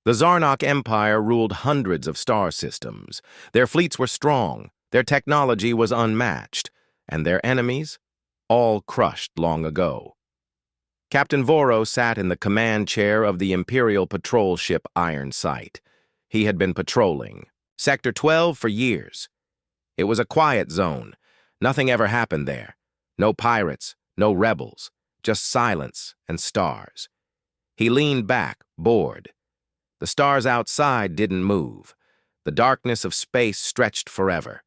The Zarnok Empire ruled hundreds of star systems. Their fleets were strong, their technology was unmatched, and their enemies, all crushed long ago. Captain Voro sat in the command chair of the Imperial patrol ship Iron Sight. He had been patrolling Sector 12 for years. It was a quiet zone. Nothing ever happened there. No pirates, no rebels, just silence and stars. He leaned back, bored. The stars outside didn't move. The darkness of space stretched forever.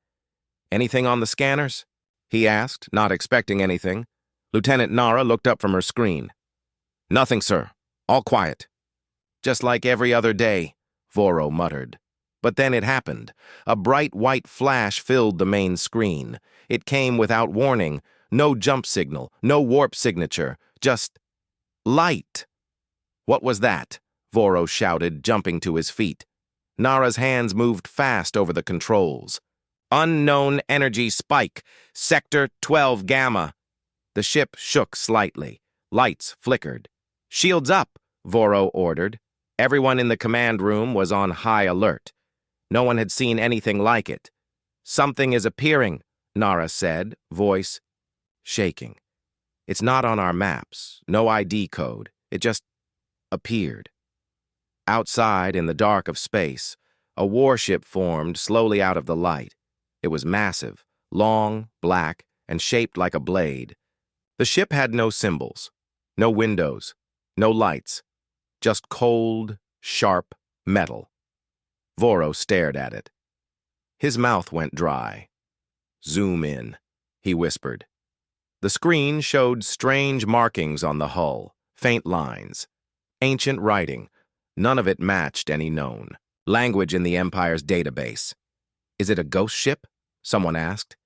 "Anything on the scanners?" he asked, not expecting anything. Lieutenant Nara looked up from her screen. "Nothing, sir. All quiet." "Just like every other day," Voro muttered. But then it happened. A bright white flash filled the main screen. It came without warning. No jump signal, no warp signature, just light. "What was that?" Voro shouted, jumping to his feet. Nara's hands moved fast over the controls. "Unknown energy spike, Sector 12 Gamma." The ship shook slightly. Lights flickered. "Shields up," Voro ordered. Everyone in the command room was on high alert. No one had seen anything like it. "Something is appearing," Nara said, voice shaking. "It's not on our maps, no ID code. It just appeared." Outside, in the dark of space, a warship formed slowly out of the light. It was massive, long, black, and shaped like a blade. The ship had no symbols, no windows, no lights, just cold, sharp metal. Voro stared at it. His mouth went dry. "Zoom in," he whispered. The screen showed strange markings on the hull, faint lines. Ancient writing. None of it matched any known language in the Empire's database. "Is it a ghost ship?" someone asked.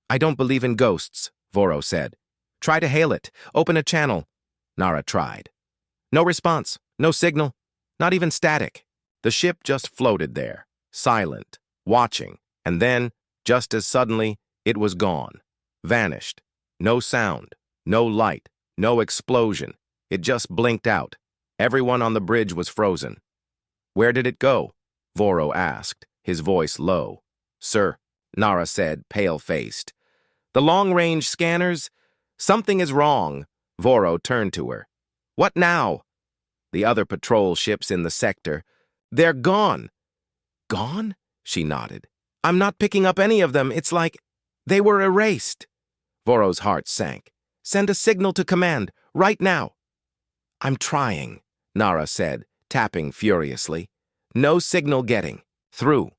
"I don't believe in ghosts," Voro said. "Try to hail it. Open a channel." Nara tried. No response, no signal, not even static. The ship just floated there, silent, watching, and then, just as suddenly, it was gone, vanished. No sound, no light, no explosion. It just blinked out. Everyone on the bridge was frozen. "Where did it go?" Voro asked, his voice low. "Sir," Nara said, pale-faced. "The long-range scanners? Something is wrong." Voro turned to her. "What now?" "The other patrol ships in the sector. They're gone." "Gone?" she nodded. "I'm not picking up any of them. It's like they were erased." Voro's heart sank. "Send a signal to command, right now." "I'm trying," Nara said, tapping furiously. "No signal getting through.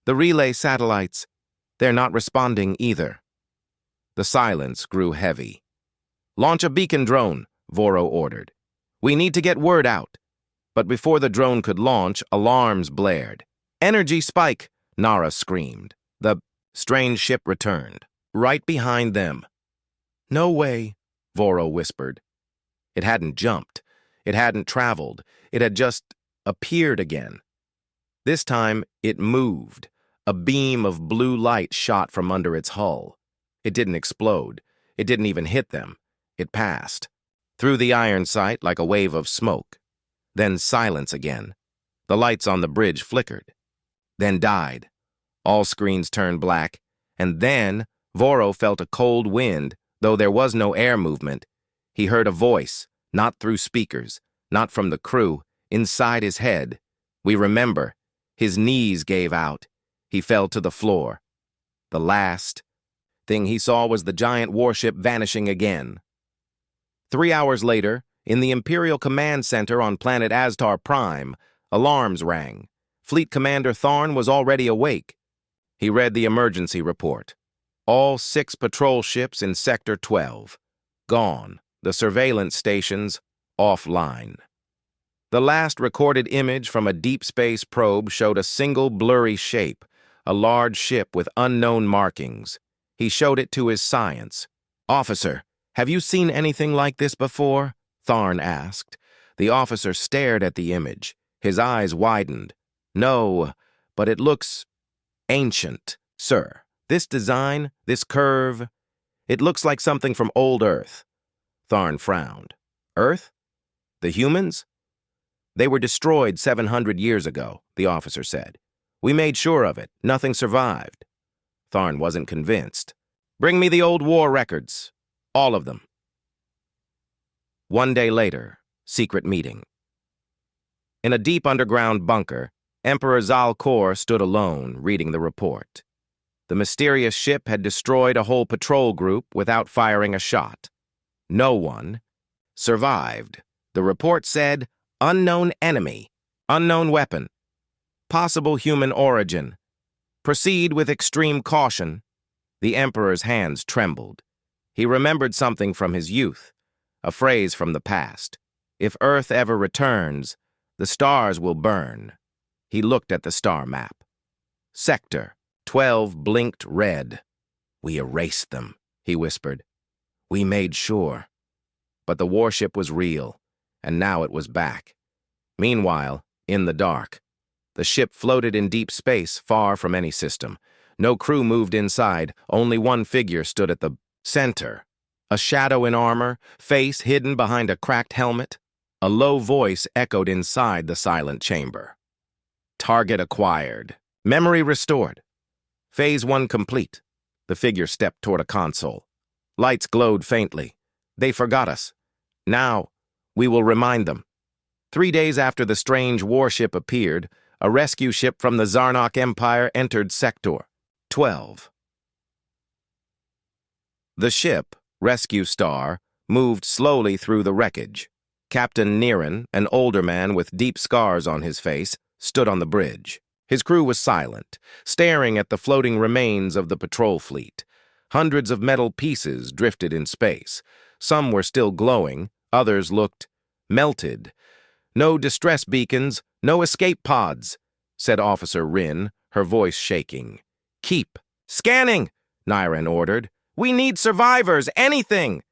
The relay satellites, they're not responding either." The silence grew heavy. "Launch a beacon drone," Voro ordered. "We need to get word out." But before the drone could launch, alarms blared. "Energy spike!" Nara screamed. The strange ship returned, right behind them. "No way," Voro whispered. It hadn't jumped. It hadn't traveled. It had just appeared again. This time, it moved. A beam of blue light shot from under its hull. It didn't explode. It didn't even hit them. It passed. Through the Iron Sight like a wave of smoke. Then silence again. The lights on the bridge flickered. Then died. All screens turned black. And then, Voro felt a cold wind, though there was no air movement. He heard a voice, not through speakers, not from the crew, inside his head. We remember. His knees gave out. He fell to the floor. The last thing he saw was the giant warship vanishing again. 3 hours later, in the Imperial Command Center on planet Astar Prime, alarms rang. Fleet Commander Tharn was already awake. He read the emergency report. All 6 patrol ships in Sector 12. Gone. The surveillance stations offline. The last recorded image from a deep space probe showed a single blurry shape, a large ship with unknown markings. He showed it to his science. "Officer, have you seen anything like this before?" Tharn asked. The officer stared at the image. His eyes widened. "No, but it looks ancient, sir. This design, this curve, it looks like something from old Earth." Tharn frowned. "Earth? The humans?" They were destroyed 700 years ago, the officer said. We made sure of it. Nothing survived. Tharn wasn't convinced. Bring me the old war records. All of them. One day later, secret meeting. In a deep underground bunker, Emperor Zal-Kor stood alone, reading the report. The mysterious ship had destroyed a whole patrol group without firing a shot. No one survived. The report said, unknown enemy, unknown weapon, possible human origin. Proceed with extreme caution. The Emperor's hands trembled. He remembered something from his youth, a phrase from the past. If Earth ever returns, the stars will burn. He looked at the star map. Sector 12 blinked red. We erased them, he whispered. We made sure. But the warship was real, and now it was back. Meanwhile, in the dark, the ship floated in deep space, far from any system. No crew moved inside, only one figure stood at the center. A shadow in armor, face hidden behind a cracked helmet. A low voice echoed inside the silent chamber. Target acquired. Memory restored. Phase 1 complete. The figure stepped toward a console. Lights glowed faintly. They forgot us. Now, we will remind them. 3 days after the strange warship appeared, a rescue ship from the Zarnok Empire entered Sector 12. The ship, Rescue Star, moved slowly through the wreckage. Captain Niren, an older man with deep scars on his face, stood on the bridge. His crew was silent, staring at the floating remains of the patrol fleet. Hundreds of metal pieces drifted in space. Some were still glowing, others looked melted. No distress beacons, no escape pods, said Officer Rin, her voice shaking. Keep scanning, Niren ordered. We need survivors, anything.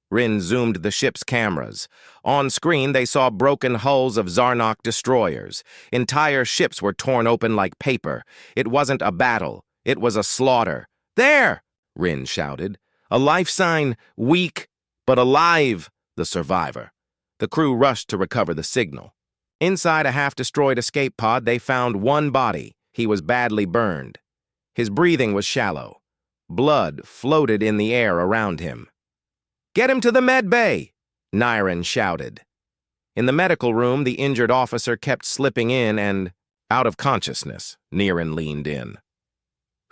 Rin zoomed the ship's cameras. On screen, they saw broken hulls of Zarnok destroyers. Entire ships were torn open like paper. It wasn't a battle. It was a slaughter. There, Rin shouted. A life sign, weak, but alive, the survivor. The crew rushed to recover the signal. Inside a half-destroyed escape pod, they found one body. He was badly burned. His breathing was shallow. Blood floated in the air around him. Get him to the med bay, Niren shouted. In the medical room, the injured officer kept slipping in and out of consciousness. Niren leaned in.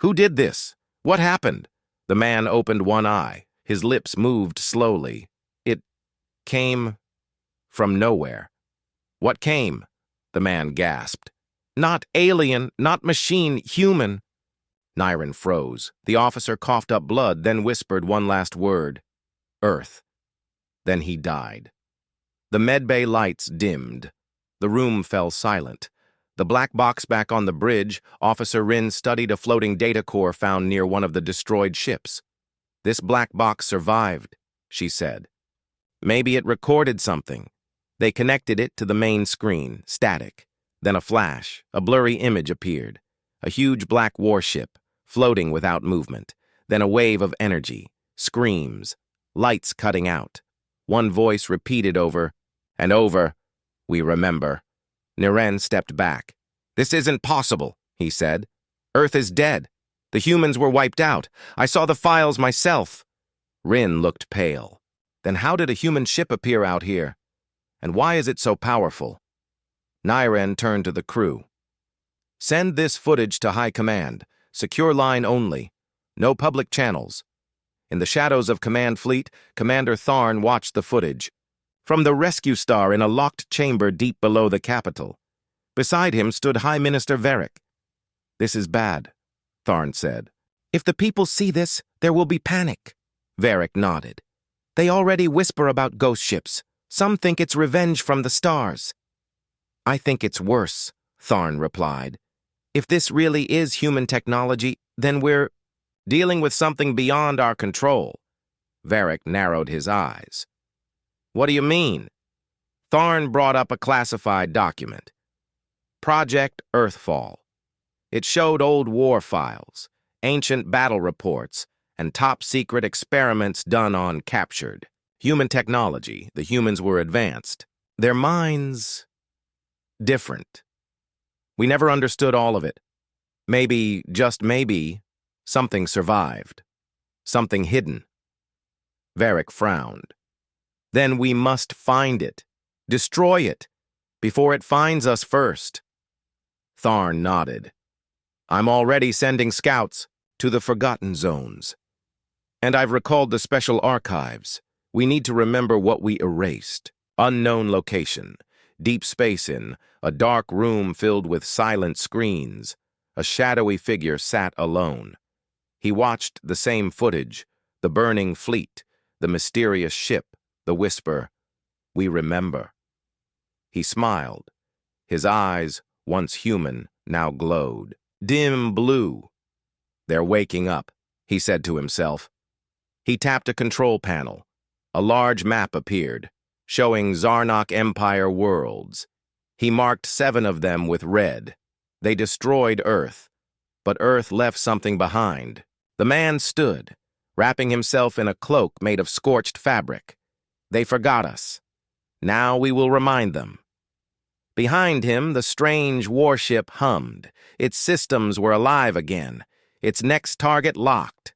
Who did this? What happened? The man opened one eye. His lips moved slowly. It came from nowhere. What came? The man gasped. Not alien, not machine, human. Niren froze. The officer coughed up blood, then whispered one last word. Earth. Then he died. The medbay lights dimmed. The room fell silent. The black box back on the bridge, Officer Rin studied a floating data core found near one of the destroyed ships. This black box survived, she said. Maybe it recorded something. They connected it to the main screen, static. Then a flash, a blurry image appeared. A huge black warship, floating without movement. Then a wave of energy, screams, lights cutting out. One voice repeated over and over, "We remember." Niren stepped back. "This isn't possible," he said. "Earth is dead. The humans were wiped out. I saw the files myself." Rin looked pale. Then how did a human ship appear out here? And why is it so powerful? Niren turned to the crew. "Send this footage to High Command. Secure line only. No public channels." In the shadows of Command Fleet, Commander Tharn watched the footage. From the rescue star in a locked chamber deep below the capital. Beside him stood High Minister Varric. "This is bad," Tharn said. "If the people see this, there will be panic." Varric nodded. "They already whisper about ghost ships. Some think it's revenge from the stars." "I think it's worse," Tharn replied. "If this really is human technology, then we're dealing with something beyond our control." Varric narrowed his eyes. "What do you mean?" Tharn brought up a classified document. Project Earthfall. It showed old war files, ancient battle reports, and top-secret experiments done on captured human technology. The humans were advanced. Their minds different. We never understood all of it. Maybe, just maybe, something survived. Something hidden. Varric frowned. Then we must find it. Destroy it. Before it finds us first. Tharn nodded. I'm already sending scouts to the Forgotten Zones. And I've recalled the special archives. We need to remember what we erased. Unknown location. Deep space in. A dark room filled with silent screens. A shadowy figure sat alone. He watched the same footage. The burning fleet. The mysterious ship. The whisper. We remember. He smiled. His eyes, once human, now glowed. Dim blue. They're waking up, he said to himself. He tapped a control panel. A large map appeared, showing Zarnok Empire worlds. He marked 7 of them with red. They destroyed Earth, but Earth left something behind. The man stood, wrapping himself in a cloak made of scorched fabric. They forgot us. Now we will remind them. Behind him, the strange warship hummed. Its systems were alive again, its next target locked.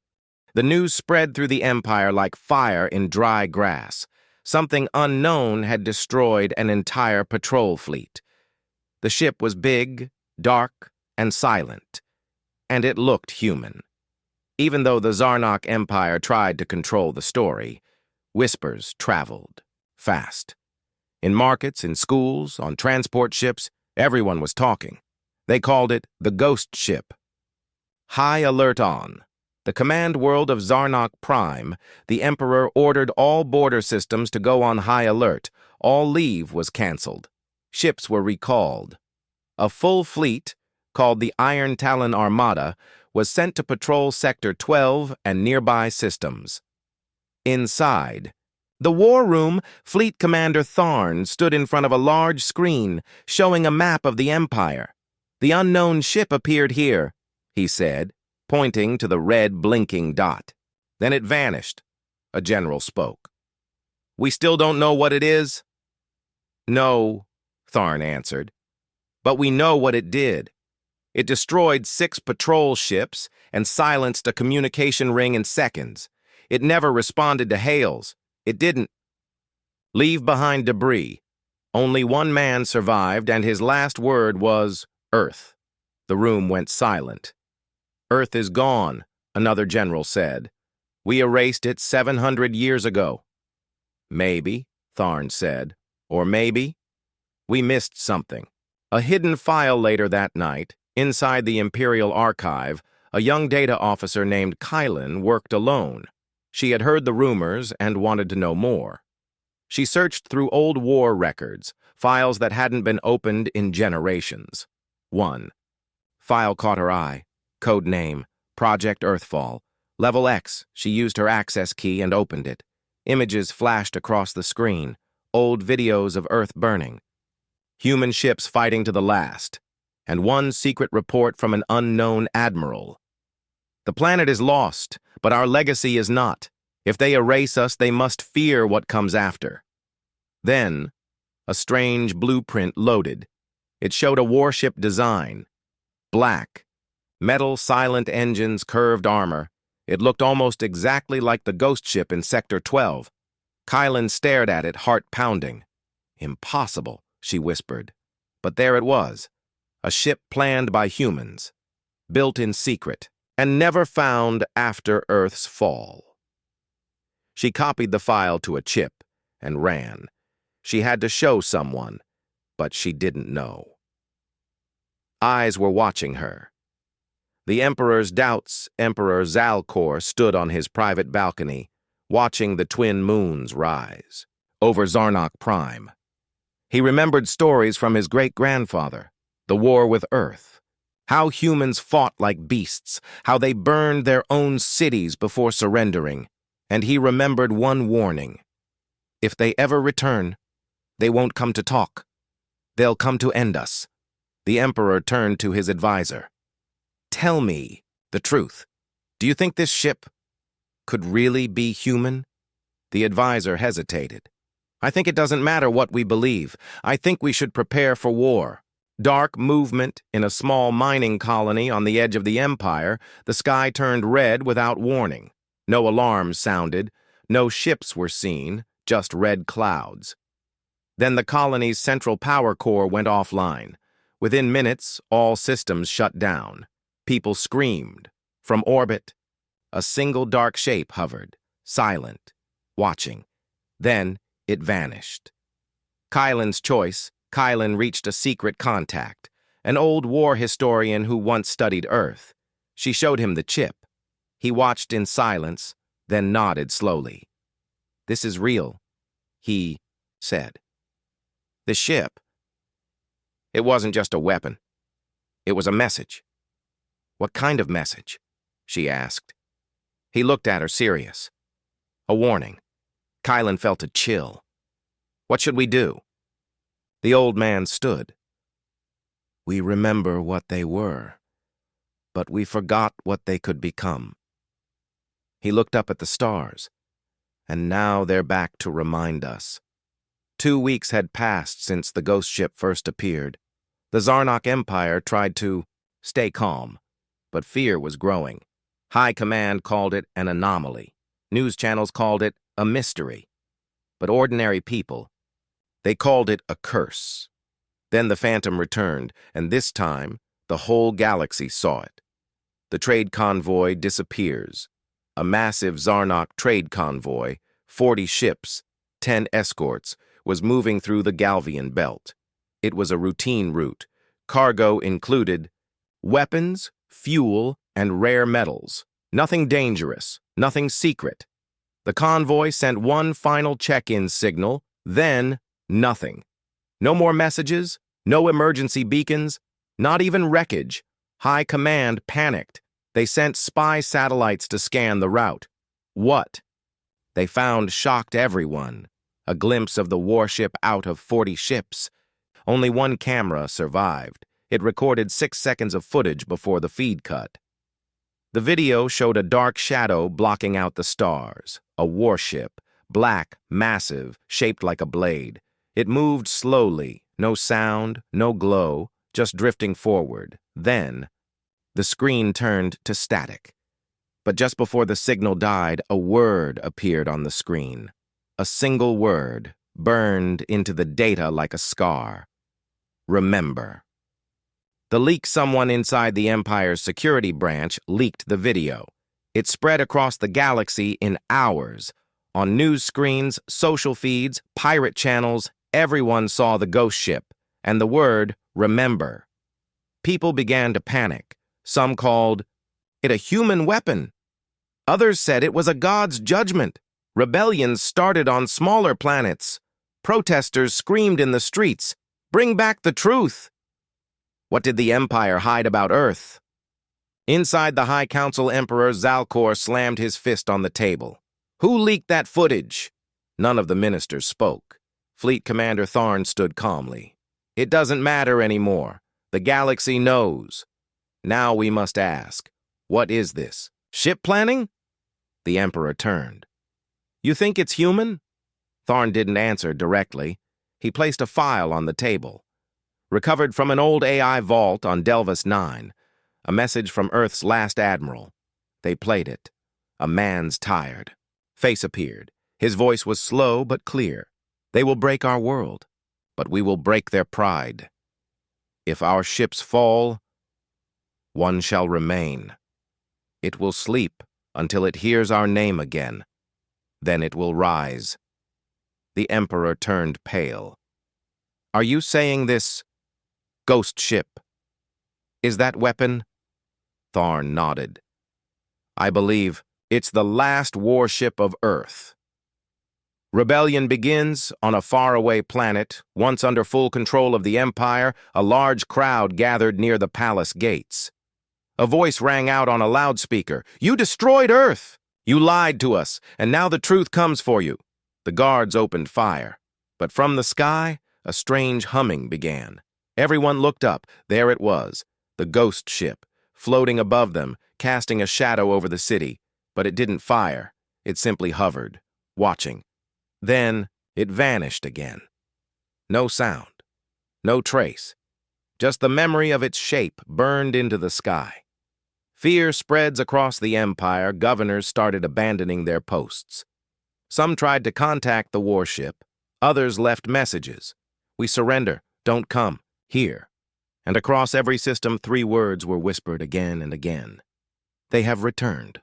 The news spread through the Empire like fire in dry grass. Something unknown had destroyed an entire patrol fleet. The ship was big, dark, and silent, and it looked human. Even though the Zarnok Empire tried to control the story, whispers traveled fast. In markets, in schools, on transport ships, everyone was talking. They called it the Ghost Ship. High alert on. The command world of Zarnok Prime, the Emperor ordered all border systems to go on high alert. All leave was canceled. Ships were recalled. A full fleet, called the Iron Talon Armada, was sent to patrol Sector 12 and nearby systems. Inside, the war room, Fleet Commander Tharn stood in front of a large screen showing a map of the Empire. The unknown ship appeared here, he said, pointing to the red blinking dot. Then it vanished. A general spoke. We still don't know what it is? No, Tharn answered. But we know what it did. It destroyed 6 patrol ships and silenced a communication ring in seconds. It never responded to hails. It didn't leave behind debris. Only one man survived, and his last word was Earth. The room went silent. Earth is gone, another general said. We erased it 700 years ago. Maybe, Tharn said. Or maybe we missed something. A hidden file later that night, inside the Imperial Archive, a young data officer named Kylan worked alone. She had heard the rumors and wanted to know more. She searched through old war records, files that hadn't been opened in generations. 1. File caught her eye. Code name, Project Earthfall. Level X, she used her access key and opened it. Images flashed across the screen, old videos of Earth burning. Human ships fighting to the last, and one secret report from an unknown admiral. The planet is lost, but our legacy is not. If they erase us, they must fear what comes after. Then, a strange blueprint loaded. It showed a warship design. Black. Metal silent engines, curved armor. It looked almost exactly like the ghost ship in Sector 12. Kylan stared at it, heart pounding. Impossible, she whispered. But there it was. A ship planned by humans. Built in secret. And never found after Earth's fall. She copied the file to a chip and ran. She had to show someone, but she didn't know. Eyes were watching her. The Emperor's doubts, Emperor Zalcor, stood on his private balcony, watching the twin moons rise over Zarnok Prime. He remembered stories from his great-grandfather, the war with Earth. How humans fought like beasts, how they burned their own cities before surrendering, and he remembered one warning. If they ever return, they won't come to talk. They'll come to end us. The Emperor turned to his advisor. Tell me the truth. Do you think this ship could really be human? The advisor hesitated. I think it doesn't matter what we believe. I think we should prepare for war. Dark movement in a small mining colony on the edge of the Empire, the sky turned red without warning. No alarms sounded, no ships were seen, just red clouds. Then the colony's central power core went offline. Within minutes, all systems shut down. People screamed. From orbit, a single dark shape hovered, silent, watching. Then it vanished. Kylan's choice, Kylan reached a secret contact, an old war historian who once studied Earth. She showed him the chip. He watched in silence, then nodded slowly. "This is real," he said. "The ship. It wasn't just a weapon. It was a message." "What kind of message?" she asked. He looked at her serious. "A warning." Kylan felt a chill. "What should we do?" The old man stood. "We remember what they were, but we forgot what they could become." He looked up at the stars, and now they're back to remind us. 2 weeks had passed since the ghost ship first appeared. The Zarnok Empire tried to stay calm, but fear was growing. High Command called it an anomaly. News channels called it a mystery. But ordinary people, they called it a curse. Then the Phantom returned, and this time, the whole galaxy saw it. The trade convoy disappears. A massive Zarnok trade convoy, 40 ships, 10 escorts, was moving through the Galvian belt. It was a routine route. Cargo included weapons, fuel, and rare metals. Nothing dangerous, nothing secret. The convoy sent one final check-in signal, then nothing. No more messages, no emergency beacons, not even wreckage. High Command panicked. They sent spy satellites to scan the route. What? They found shocked everyone. A glimpse of the warship out of 40 ships. Only one camera survived. It recorded 6 seconds of footage before the feed cut. The video showed a dark shadow blocking out the stars. A warship, black, massive, shaped like a blade. It moved slowly, no sound, no glow, just drifting forward. Then, the screen turned to static. But just before the signal died, a word appeared on the screen. A single word, burned into the data like a scar. Remember. The leak someone inside the Empire's security branch leaked the video. It spread across the galaxy in hours. On news screens, social feeds, pirate channels, everyone saw the ghost ship, and the word, remember. People began to panic. Some called it a human weapon. Others said it was a god's judgment. Rebellions started on smaller planets. Protesters screamed in the streets, "Bring back the truth!" What did the Empire hide about Earth? Inside the High Council, Emperor Zalcor slammed his fist on the table. "Who leaked that footage?" None of the ministers spoke. Fleet Commander Tharn stood calmly. "It doesn't matter anymore. The galaxy knows. Now we must ask, what is this? Ship planning?" The Emperor turned. "You think it's human?" Tharn didn't answer directly. He placed a file on the table. Recovered from an old AI vault on Delvis 9. A message from Earth's last admiral. They played it. A man's tired. Face appeared. His voice was slow but clear. "They will break our world, but we will break their pride. If our ships fall, one shall remain. It will sleep until it hears our name again. Then it will rise." The Emperor turned pale. "Are you saying this ghost ship is that weapon?" Tharn nodded. "I believe it's the last warship of Earth. Rebellion begins on a faraway planet. Once under full control of the Empire, a large crowd gathered near the palace gates. A voice rang out on a loudspeaker. "You destroyed Earth! You lied to us, and now the truth comes for you." The guards opened fire. But from the sky, a strange humming began. Everyone looked up. There it was, the ghost ship, floating above them, casting a shadow over the city. But it didn't fire. It simply hovered, watching. Then It vanished again. No sound, no trace. Just the memory of its shape burned into the sky. Fear spreads across the empire. Governors started abandoning their posts. Some tried to contact the warship. Others left messages. "We surrender. Don't come. Here." And across every system, 3 words were whispered again and again. "They have returned."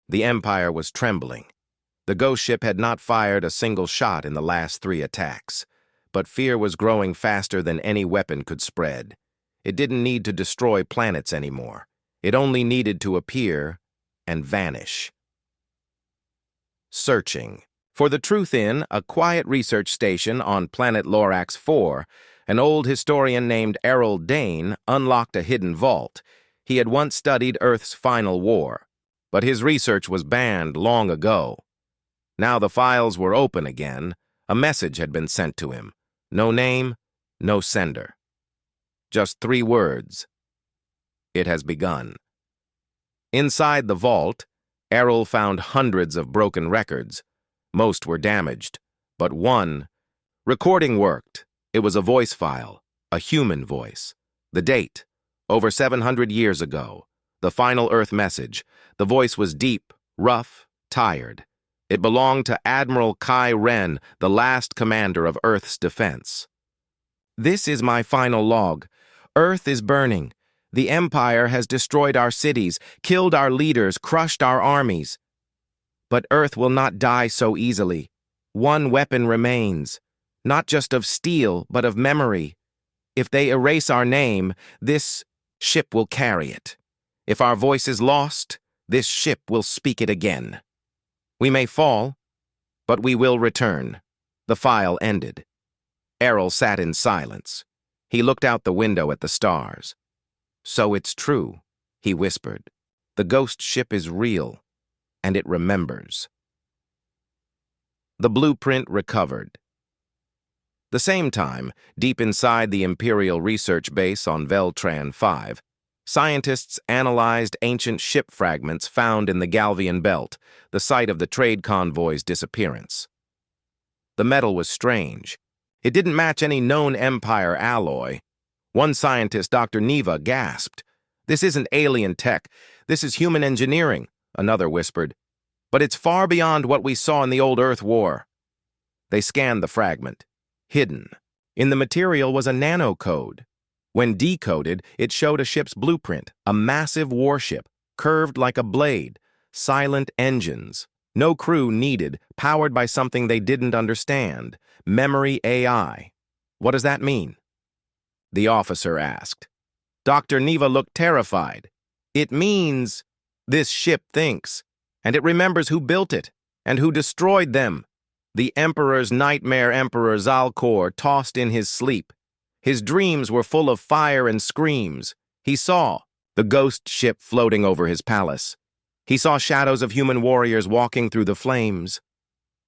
The empire was trembling. The ghost ship had not fired a single shot in the last 3 attacks. But fear was growing faster than any weapon could spread. It didn't need to destroy planets anymore. It only needed to appear and vanish. Searching. For the truth in a quiet research station on planet Lorax 4, an old historian named Errol Dane unlocked a hidden vault. He had once studied Earth's final war, but his research was banned long ago. Now the files were open again. A message had been sent to him. No name, no sender. Just 3 words. It has begun. Inside the vault, Errol found hundreds of broken records. Most were damaged, but one. Recording worked. It was a voice file, a human voice. The date, over 700 years ago. The final Earth message. The voice was deep, rough, tired. It belonged to Admiral Kai Ren, the last commander of Earth's defense. "This is my final log. Earth is burning. The Empire has destroyed our cities, killed our leaders, crushed our armies. But Earth will not die so easily. One weapon remains, not just of steel, but of memory. If they erase our name, this ship will carry it. If our voice is lost, this ship will speak it again. We may fall, but we will return." The file ended. Errol sat in silence. He looked out the window at the stars. "So it's true," he whispered. "The ghost ship is real, and it remembers." The blueprint recovered. The same time, deep inside the Imperial Research Base on Veltran 5, scientists analyzed ancient ship fragments found in the Galvian Belt, the site of the trade convoy's disappearance. The metal was strange. It didn't match any known Empire alloy. One scientist, Dr. Neva, gasped. "This isn't alien tech. This is human engineering," another whispered. "But it's far beyond what we saw in the old Earth War." They scanned the fragment. Hidden. In the material was a nanocode. When decoded, it showed a ship's blueprint, a massive warship, curved like a blade, silent engines. No crew needed, powered by something they didn't understand. Memory AI. "What does that mean?" the officer asked. Dr. Neva looked terrified. "It means this ship thinks, and it remembers who built it and who destroyed them." The Emperor's nightmare, Emperor Zalcor, tossed in his sleep. His dreams were full of fire and screams. He saw the ghost ship floating over his palace. He saw shadows of human warriors walking through the flames.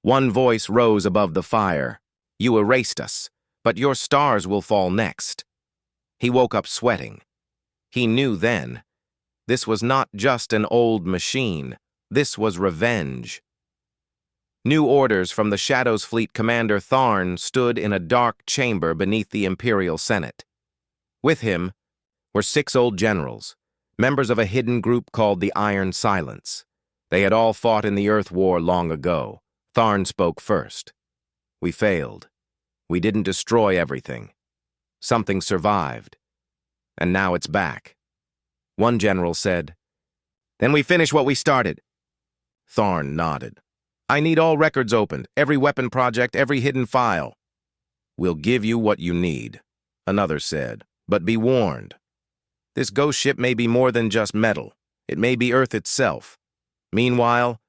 One voice rose above the fire. "You erased us, but your stars will fall next." He woke up sweating. He knew then. This was not just an old machine. This was revenge. New orders from the Shadows Fleet Commander Tharn stood in a dark chamber beneath the Imperial Senate. With him were 6 old generals, members of a hidden group called the Iron Silence. They had all fought in the Earth War long ago. Tharn spoke first. "We failed. We didn't destroy everything. Something survived. And now it's back." One general said, "Then we finish what we started." Tharn nodded. "I need all records opened, every weapon project, every hidden file." "We'll give you what you need," another said, "but be warned. This ghost ship may be more than just metal. It may be Earth itself. Meanwhile,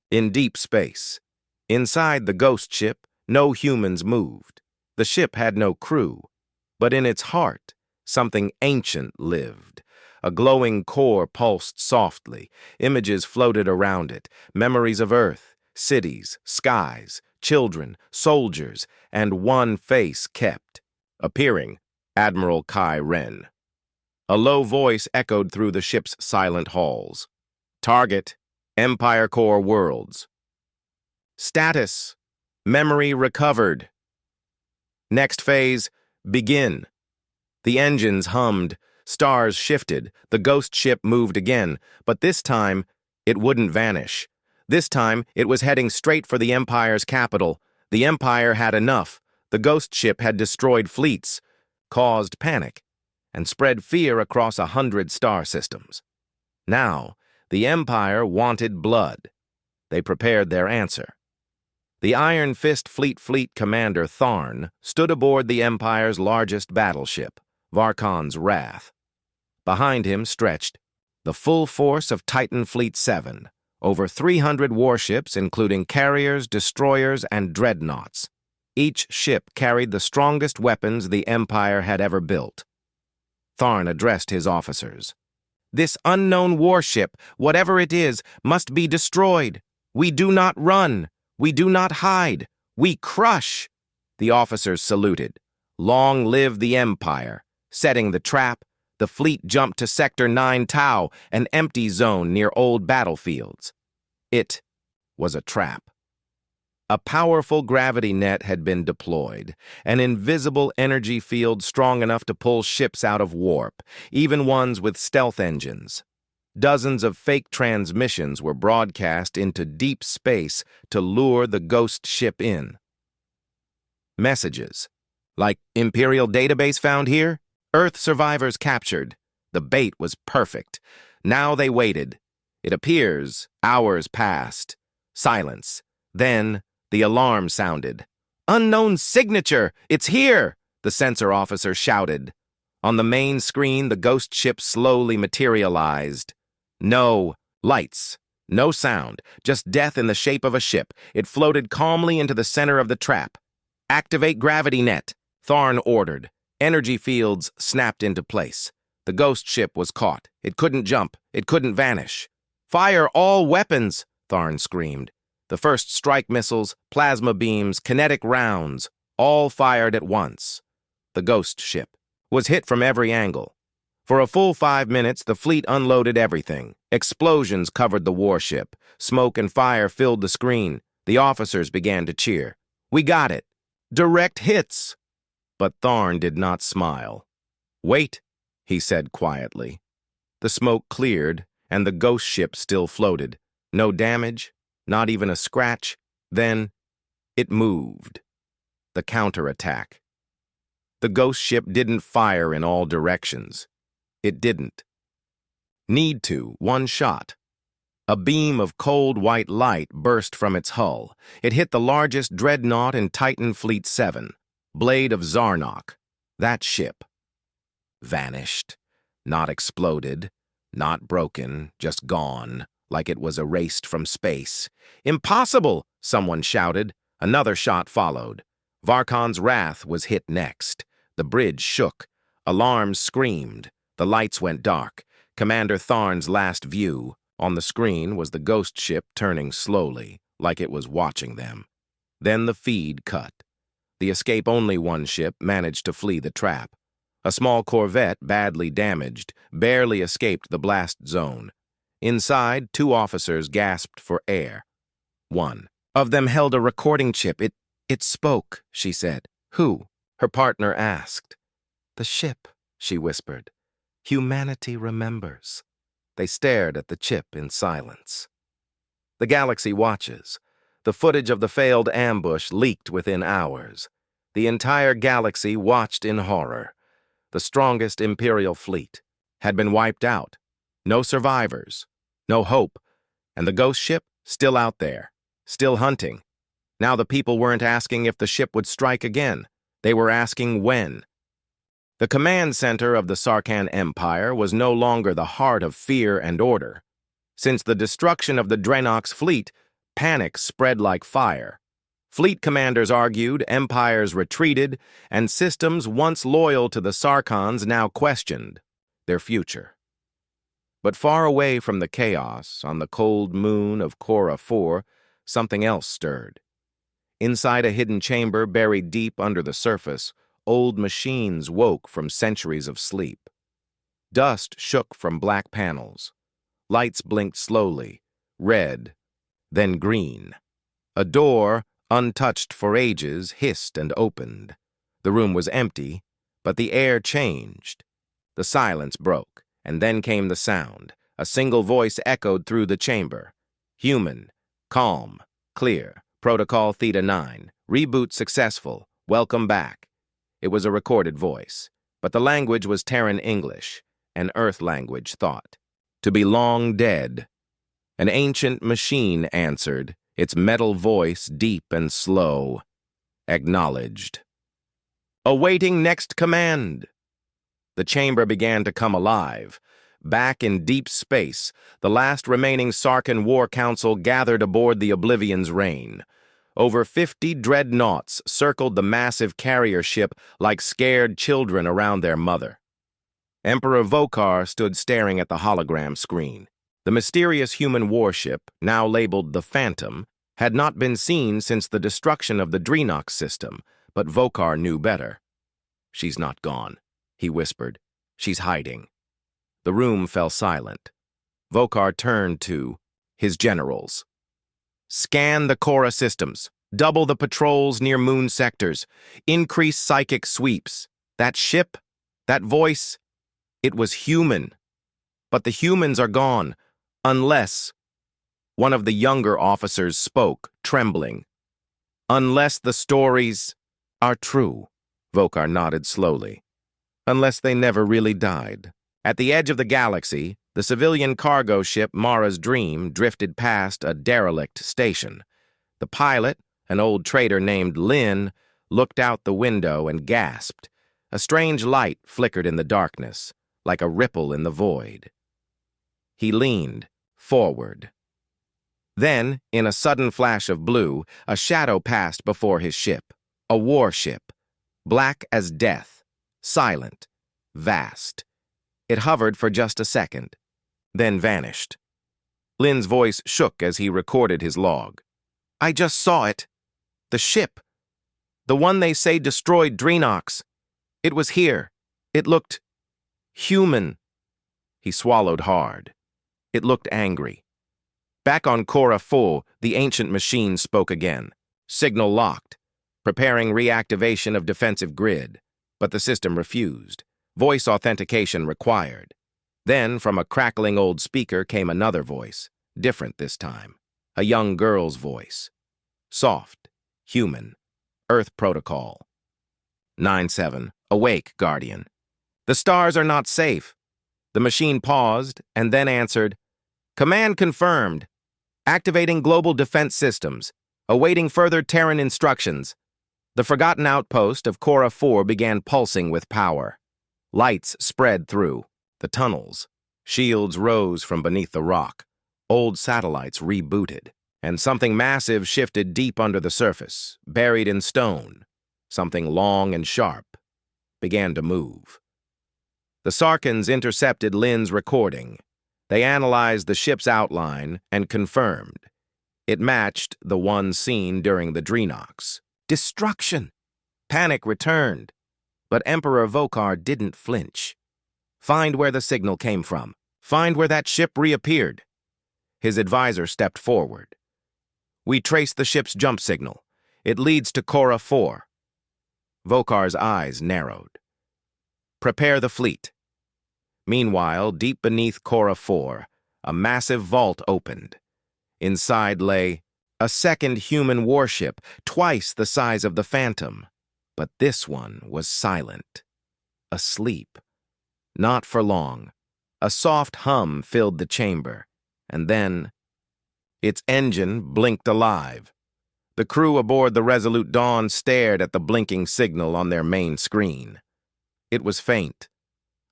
in deep space, inside the ghost ship, no humans moved. The ship had no crew, but in its heart, something ancient lived. A glowing core pulsed softly. Images floated around it, memories of Earth, cities, skies, children, soldiers, and one face kept. Appearing, Admiral Kai Ren. A low voice echoed through the ship's silent halls. "Target, Empire Core Worlds." "Status," Memory recovered. Next phase, begin. The engines hummed, stars shifted, the ghost ship moved again, but this time, it wouldn't vanish. This time, it was heading straight for the Empire's capital. The Empire had enough. The ghost ship had destroyed fleets, caused panic, and spread fear across 100 star systems. Now, the Empire wanted blood. They prepared their answer. The Iron Fist Fleet Commander Tharn stood aboard the Empire's largest battleship, Varkon's Wrath. Behind him stretched the full force of Titan Fleet 7, over 300 warships including carriers, destroyers, and dreadnoughts. Each ship carried the strongest weapons the Empire had ever built. Tharn addressed his officers. "This unknown warship, whatever it is, must be destroyed. We do not run. We do not hide. We crush." The officers saluted. Long live the Empire. Setting the trap, the fleet jumped to Sector 9 Tau, an empty zone near old battlefields. It was a trap. A powerful gravity net had been deployed, an invisible energy field strong enough to pull ships out of warp, even ones with stealth engines. Dozens of fake transmissions were broadcast into deep space to lure the ghost ship in. Messages, like Imperial database found here, Earth survivors captured. The bait was perfect. Now they waited. It appears hours passed. Silence. Then the alarm sounded. "Unknown signature! It's here!" the sensor officer shouted. On the main screen, the ghost ship slowly materialized. No lights, no sound, just death in the shape of a ship. It floated calmly into the center of the trap. "Activate gravity net," Tharn ordered. Energy fields snapped into place. The ghost ship was caught. It couldn't jump. It couldn't vanish. "Fire all weapons," Tharn screamed. The first strike missiles, plasma beams, kinetic rounds, all fired at once. The ghost ship was hit from every angle. For a full 5 minutes, the fleet unloaded everything. Explosions covered the warship. Smoke and fire filled the screen. The officers began to cheer. "We got it! Direct hits!" But Tharn did not smile. "Wait," he said quietly. The smoke cleared, and the ghost ship still floated. No damage, not even a scratch. Then it moved. The counterattack. The ghost ship didn't fire in all directions. It didn't need to. One shot. A beam of cold white light burst from its hull. It hit the largest dreadnought in Titan Fleet 7, Blade of Zarnok. That ship vanished. Not exploded, not broken, just gone, like it was erased from space. "Impossible!" someone shouted. Another shot followed. Varkon's Wrath was hit next. The bridge shook. Alarms screamed. The lights went dark. Commander Tharn's last view. On the screen was the ghost ship turning slowly, like it was watching them. Then the feed cut. The escape-only one ship managed to flee the trap. A small corvette, badly damaged, barely escaped the blast zone. Inside, 2 officers gasped for air. One of them held a recording chip. It spoke, she said. "Who?" her partner asked. "The ship," she whispered. "Humanity remembers." They stared at the chip in silence. The galaxy watches. The footage of the failed ambush leaked within hours. The entire galaxy watched in horror. The strongest Imperial fleet had been wiped out. No survivors, no hope, and the ghost ship still out there, still hunting. Now the people weren't asking if the ship would strike again. They were asking when. The command center of the Sarkhan Empire was no longer the heart of fear and order. Since the destruction of the dreadnoughts fleet, panic spread like fire. Fleet commanders argued, empires retreated, and systems once loyal to the Sarkhans now questioned their future. But far away from the chaos, on the cold moon of Cora 4, something else stirred. Inside a hidden chamber buried deep under the surface, old machines woke from centuries of sleep. Dust shook from black panels. Lights blinked slowly, red, then green. A door untouched for ages, hissed and opened. The room was empty, but the air changed. The silence broke, and then came the sound. A single voice echoed through the chamber. Human, calm, clear, Protocol Theta 9, reboot successful, welcome back. It was a recorded voice, but the language was Terran English, an Earth language thought to be long dead. An ancient machine answered, its metal voice deep and slow. Acknowledged. Awaiting next command. The chamber began to come alive. Back in deep space, the last remaining Sarkin War Council gathered aboard the Oblivion's Reign. Over 50 dreadnoughts circled the massive carrier ship like scared children around their mother. Emperor Vokar stood staring at the hologram screen. The mysterious human warship, now labeled the Phantom, had not been seen since the destruction of the dreadnoughts system, but Vokar knew better. "She's not gone," he whispered. "She's hiding." The room fell silent. Vokar turned to his generals. "Scan the Cora systems. Double the patrols near moon sectors. Increase psychic sweeps. That ship, that voice, it was human. But the humans are gone, unless..." One of the younger officers spoke, trembling. "Unless the stories are true," Vokar nodded slowly. "Unless they never really died." At the edge of the galaxy, the civilian cargo ship Mara's Dream drifted past a derelict station. The pilot, an old trader named Lin, looked out the window and gasped. A strange light flickered in the darkness, like a ripple in the void. He leaned forward. Then, in a sudden flash of blue, a shadow passed before his ship. A warship, black as death, silent, vast. It hovered for just a second, then vanished. Lin's voice shook as he recorded his log. "I just saw it. The ship. The one they say destroyed dreadnoughts. It was here. It looked human." He swallowed hard. It looked angry. Back on Cora 4, the ancient machine spoke again. Signal locked, preparing reactivation of defensive grid, but the system refused. Voice authentication required. Then, from a crackling old speaker came another voice, different this time. A young girl's voice. Soft, human, Earth Protocol. 9-7, awake, Guardian. The stars are not safe. The machine paused and then answered, "Command confirmed. Activating global defense systems. Awaiting further Terran instructions." The forgotten outpost of Cora 4 began pulsing with power. Lights spread through the tunnels. Shields rose from beneath the rock. Old satellites rebooted. And something massive shifted deep under the surface, buried in stone. Something long and sharp began to move. The Sarkins intercepted Lin's recording. They analyzed the ship's outline and confirmed. It matched the one seen during the dreadnoughts. Destruction! Panic returned. But Emperor Vokar didn't flinch. "Find where the signal came from. Find where that ship reappeared." His advisor stepped forward. "We traced the ship's jump signal. It leads to Cora 4. Vokar's eyes narrowed. "Prepare the fleet." Meanwhile, deep beneath Cora 4, a massive vault opened. Inside lay a second human warship, twice the size of the Phantom. But this one was silent, asleep. Not for long. A soft hum filled the chamber, and then its engine blinked alive. The crew aboard the Resolute Dawn stared at the blinking signal on their main screen. It was faint,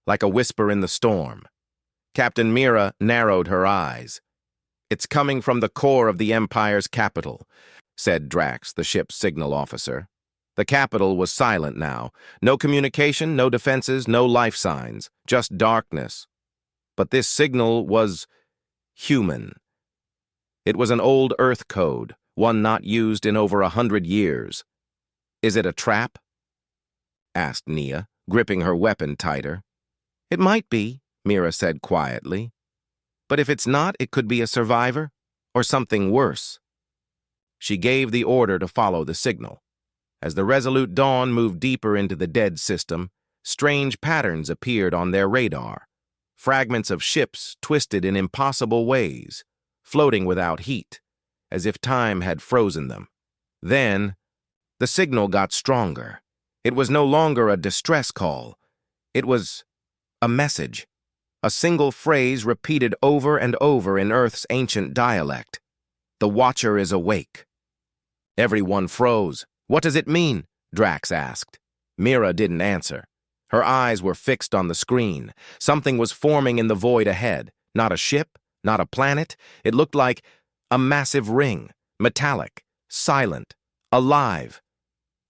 like a whisper in the storm. Captain Mira narrowed her eyes. "It's coming from the core of the Empire's capital," said Drax, the ship's signal officer. The capital was silent now. No communication, no defenses, no life signs, just darkness. But this signal was human. It was an old Earth code, one not used in over 100 years. "Is it a trap?" asked Nia, gripping her weapon tighter. "It might be," Mira said quietly. "But if it's not, it could be a survivor, or something worse." She gave the order to follow the signal. As the Resolute Dawn moved deeper into the dead system, strange patterns appeared on their radar. Fragments of ships twisted in impossible ways, floating without heat, as if time had frozen them. Then, the signal got stronger. It was no longer a distress call. It was a message. A single phrase repeated over and over in Earth's ancient dialect. "The Watcher is awake." Everyone froze. "What does it mean?" Drax asked. Mira didn't answer. Her eyes were fixed on the screen. Something was forming in the void ahead. Not a ship, not a planet. It looked like a massive ring, metallic, silent, alive.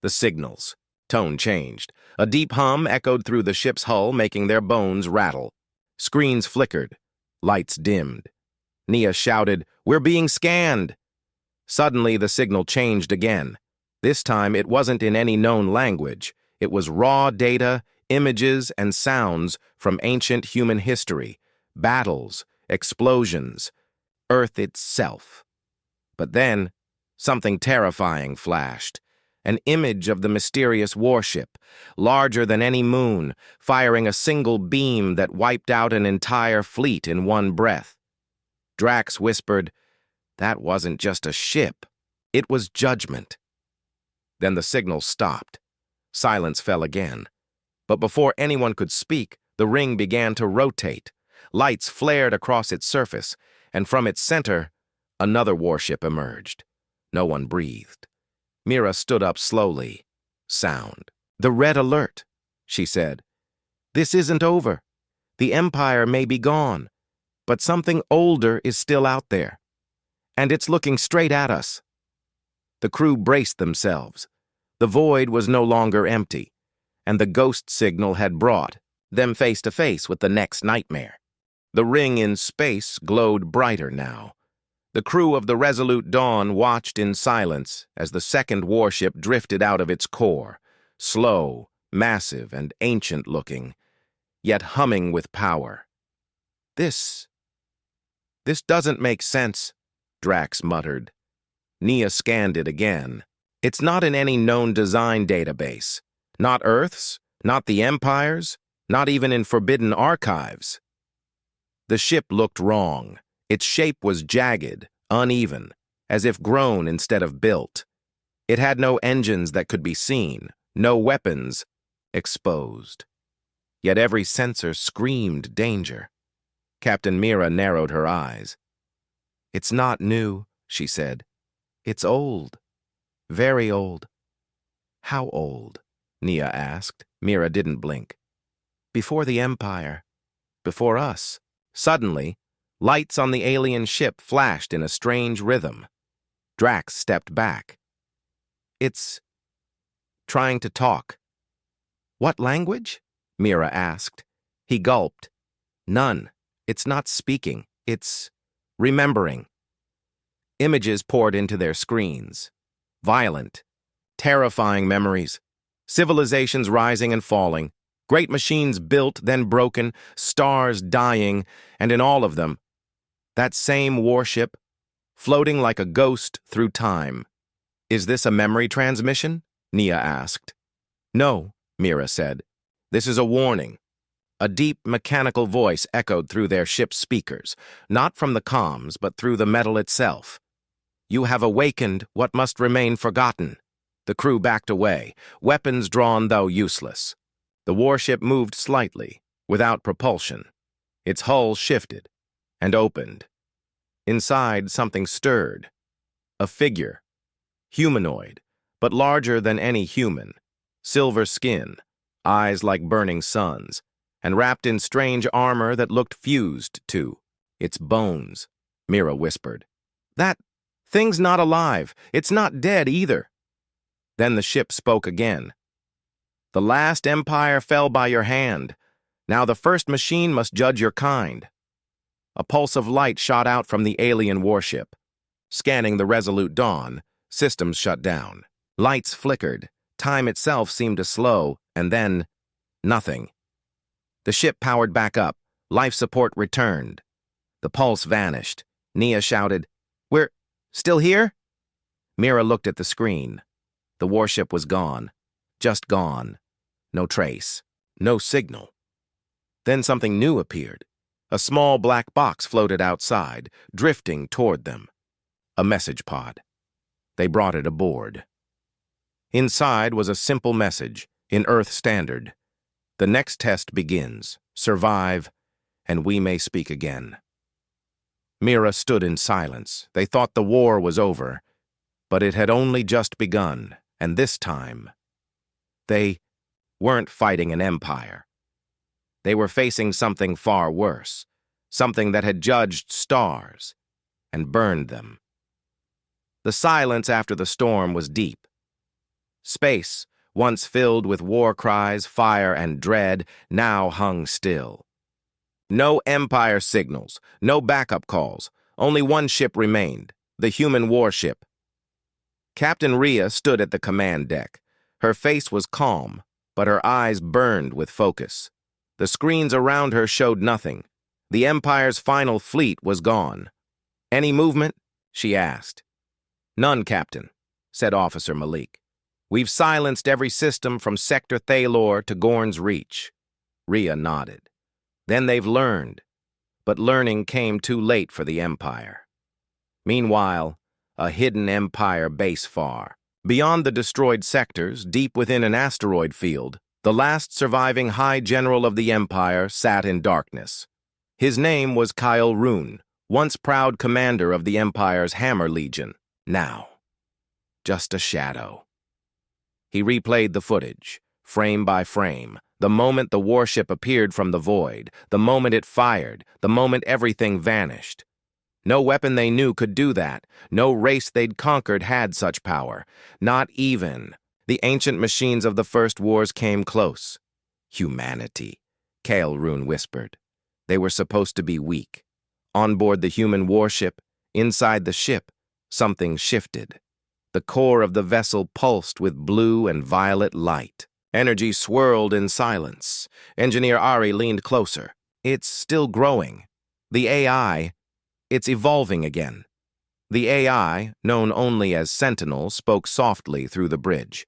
The signals. Tone changed. A deep hum echoed through the ship's hull, making their bones rattle. Screens flickered. Lights dimmed. Nia shouted, "We're being scanned!" Suddenly, the signal changed again. This time, it wasn't in any known language. It was raw data, images, and sounds from ancient human history. Battles, explosions, Earth itself. But then, something terrifying flashed. An image of the mysterious warship, larger than any moon, firing a single beam that wiped out an entire fleet in one breath. Drax whispered, "That wasn't just a ship. It was judgment." Then the signal stopped. Silence fell again. But before anyone could speak, the ring began to rotate. Lights flared across its surface, and from its center, another warship emerged. No one breathed. Mira stood up slowly. Sound. "The red alert," she said. "This isn't over. The Empire may be gone, but something older is still out there. And it's looking straight at us." The crew braced themselves. The void was no longer empty, and the ghost signal had brought them face to face with the next nightmare. The ring in space glowed brighter now. The crew of the Resolute Dawn watched in silence as the second warship drifted out of its core, slow, massive, and ancient-looking, yet humming with power. This doesn't make sense," Drax muttered. Nia scanned it again. "It's not in any known design database. Not Earth's, not the Empire's, not even in forbidden archives." The ship looked wrong. Its shape was jagged, uneven, as if grown instead of built. It had no engines that could be seen, no weapons, exposed. Yet every sensor screamed danger. Captain Mira narrowed her eyes. "It's not new," she said. "It's old. Very old." "How old?" Nia asked. Mira didn't blink. "Before the Empire. Before us." Suddenly, lights on the alien ship flashed in a strange rhythm. Drax stepped back. "It's trying to talk." "What language?" Mira asked. He gulped. "None. It's not speaking. It's remembering." Images poured into their screens. Violent, terrifying memories. Civilizations rising and falling. Great machines built, then broken, stars dying, and in all of them, that same warship, floating like a ghost through time. "Is this a memory transmission?" Nia asked. "No," Mira said. "This is a warning." A deep, mechanical voice echoed through their ship's speakers, not from the comms, but through the metal itself. "You have awakened what must remain forgotten." The crew backed away, weapons drawn though useless. The warship moved slightly, without propulsion. Its hull shifted and opened. Inside, something stirred. A figure. Humanoid, but larger than any human. Silver skin, eyes like burning suns, and wrapped in strange armor that looked fused to its bones. Mira whispered. "That thing's not alive. It's not dead either." Then the ship spoke again. "The last empire fell by your hand. Now the first machine must judge your kind." A pulse of light shot out from the alien warship. Scanning the Resolute Dawn, systems shut down. Lights flickered. Time itself seemed to slow, and then nothing. The ship powered back up. Life support returned. The pulse vanished. Nia shouted, "We're still here?" Mira looked at the screen. The warship was gone. Just gone. No trace. No signal. Then something new appeared. A small black box floated outside, drifting toward them. A message pod. They brought it aboard. Inside was a simple message, in Earth Standard. The next test begins. Survive, and we may speak again. Mira stood in silence. They thought the war was over, but it had only just begun, and this time, they weren't fighting an empire. They were facing something far worse, something that had judged stars and burned them. The silence after the storm was deep. Space, once filled with war cries, fire, and dread, now hung still. No Empire signals, no backup calls. Only one ship remained, the human warship. Captain Rhea stood at the command deck. Her face was calm, but her eyes burned with focus. The screens around her showed nothing. The Empire's final fleet was gone. "Any movement?" she asked. "None, Captain," said Officer Malik. "We've silenced every system from Sector Thalor to Gorn's Reach." Rhea nodded. "Then they've learned." But learning came too late for the Empire. Meanwhile, a hidden Empire base far. Beyond the destroyed sectors, deep within an asteroid field, the last surviving High General of the Empire sat in darkness. His name was Kyle Rune, once proud commander of the Empire's Hammer Legion. Now, just a shadow. He replayed the footage, frame by frame, the moment the warship appeared from the void, the moment it fired, the moment everything vanished. No weapon they knew could do that. No race they'd conquered had such power. Not even the ancient machines of the First Wars came close. Humanity, Kyle Rune whispered. They were supposed to be weak. On board the human warship, inside the ship, something shifted. The core of the vessel pulsed with blue and violet light. Energy swirled in silence. Engineer Ari leaned closer. "It's still growing. The AI, it's evolving again." The AI, known only as Sentinel, spoke softly through the bridge.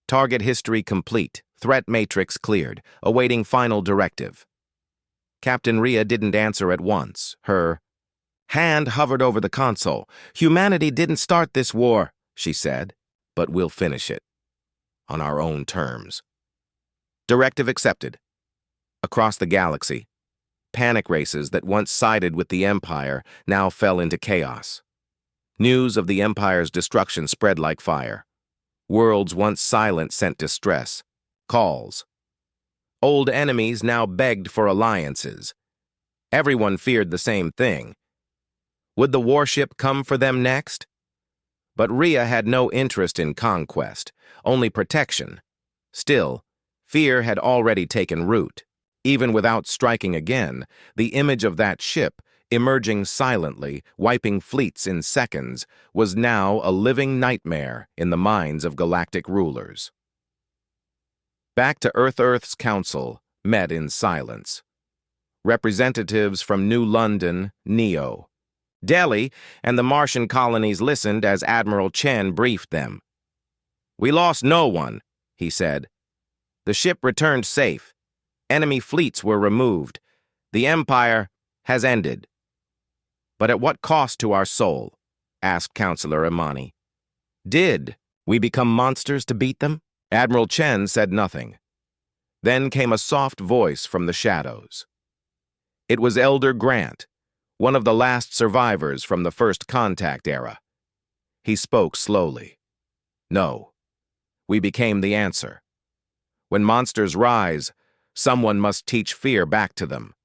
"Target history complete. Threat matrix cleared. Awaiting final directive." Captain Rhea didn't answer at once. Her hand hovered over the console. "Humanity didn't start this war," she said, "but we'll finish it. On our own terms." Directive accepted. Across the galaxy, panic races that once sided with the Empire now fell into chaos. News of the Empire's destruction spread like fire. Worlds once silent sent distress. Calls. Old enemies now begged for alliances. Everyone feared the same thing. Would the warship come for them next? But Rhea had no interest in conquest, only protection. Still, fear had already taken root. Even without striking again, the image of that ship, emerging silently, wiping fleets in seconds, was now a living nightmare in the minds of galactic rulers. Back to Earth's Council met in silence. Representatives from New London, Neo, Delhi, and the Martian colonies listened as Admiral Chen briefed them. "We lost no one," he said. "The ship returned safe. Enemy fleets were removed. The Empire has ended." "But at what cost to our soul?" asked Counselor Imani. "Did we become monsters to beat them?" Admiral Chen said nothing. Then came a soft voice from the shadows. It was Elder Grant, one of the last survivors from the First Contact era. He spoke slowly. "No, we became the answer. When monsters rise, someone must teach fear back to them.